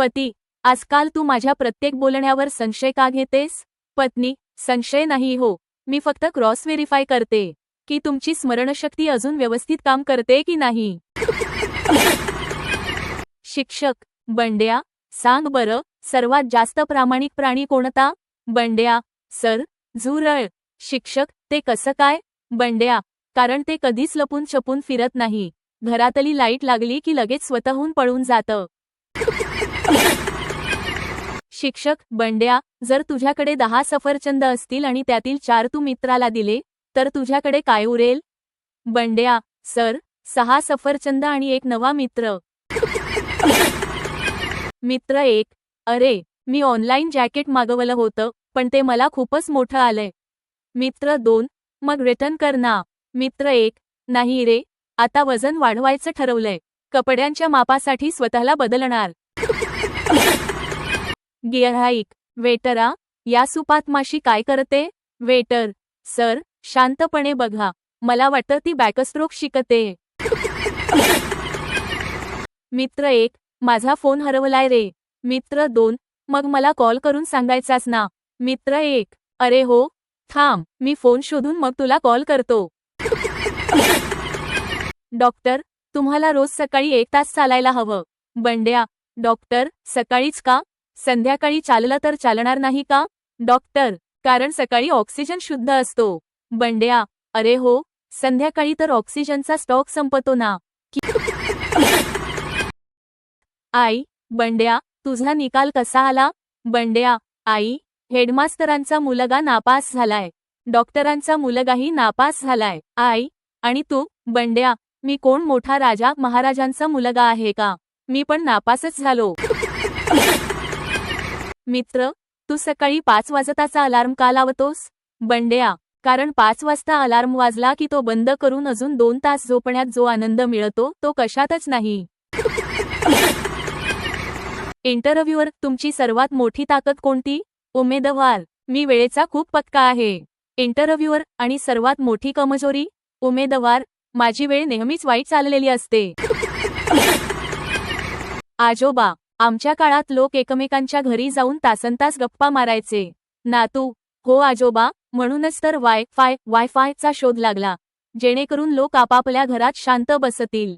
पती, आजकाल तू माझ्या प्रत्येक बोलण्यावर संशय का घेतेस? पत्नी, संशय नाही हो, मी फक्त क्रॉस व्हेरीफाय करते की तुमची स्मरणशक्ती अजून व्यवस्थित काम करते की नाही. शिक्षक, बंड्या, सांग बरं, सर्वात जास्त प्रामाणिक प्राणी कोणता? बंड्या, सर, झुरळ. शिक्षक, ते कसं काय? बंड्या, कारण ते कधीच लपून छपून फिरत नाही. घरातली लाईट लागली की लगेच स्वतःहून पळून जातं. शिक्षक, बंड्या, जर तुझ्याकडे 10 सफरचंद असतील आणि त्यातील 4 तू मित्राला दिले तर तुझ्याकडे काय उरेल? बंड्या, सर, 6 सफरचंद आणि एक नवा मित्र. मित्र 1, अरे, मी ऑनलाईन जॅकेट मागवलं होतं पण ते मला खूपच मोठं आलंय. मित्र 2, मग रिटर्न कर ना. मित्र 1, नाही रे, आता वजन वाढवायचं ठरवलंय, कपड्यांच्या मापासाठी स्वतःला बदलणार. गिऱ्हाईक, वेटरा, या सुपात माशी काय करते? वेटर, सर, शांतपणे बघा, मला वाटतं ती बॅकस्ट्रोक शिकते. मित्र 1, माझा फोन हरवलाय रे. मित्र 2, मग मला कॉल करून सांगायचास ना. मित्र 1, अरे हो, थांब, मी फोन शोधून मग तुला कॉल करतो. डॉक्टर, तुम्हाला रोज सकाळी 1 तास चालायला हवं. बंड्या, डॉक्टर, सकाळीच का? संध्याकाळी चाललं तर चालणार नाही का? डॉक्टर, कारण सकाळी ऑक्सिजन शुद्ध असतो. बंड्या, अरे हो, संध्याकाळी तर ऑक्सिजनचा स्टॉक संपतो ना. आई, बंड्या, तुझा निकाल कसा आला? बंड्या, आई, हेडमास्तरांचा मुलगा नापास झालाय. डॉक्टरांचा मुलगाही नापास झालाय. आई, आणि तू? बंड्या, मी कोण मोठा राजा महाराजांचा मुलगा आहे का? मी पण नापासच झालो. मित्र, तू सकाळी 5 वाजताचा अलार्म का लावतोस? बंड्या, कारण 5 वाजता अलार्म वाजला की तो बंद करून अजून 2 तास झोपण्यात जो आनंद मिळतो तो कशातच नाही. इंटरव्ह्यूवर तुमची सर्वात मोठी ताकद कोणती? उमेदवार, मी वेळेचा खूप पक्का आहे. इंटरव्ह्यूवर, आणि सर्वात मोठी कमजोरी? उमेदवार, माझी वेळ नेहमीच वाईट चाललेली असते. आजोबा, आमच्या काळात लोक एकमेकांच्या घरी जाऊन तासनतास गप्पा मारायचे. नातू, हो आजोबा, म्हणूनच तर वायफायचा शोध लागला, जेणेकरून लोक आपापल्या घरात शांत बसतील.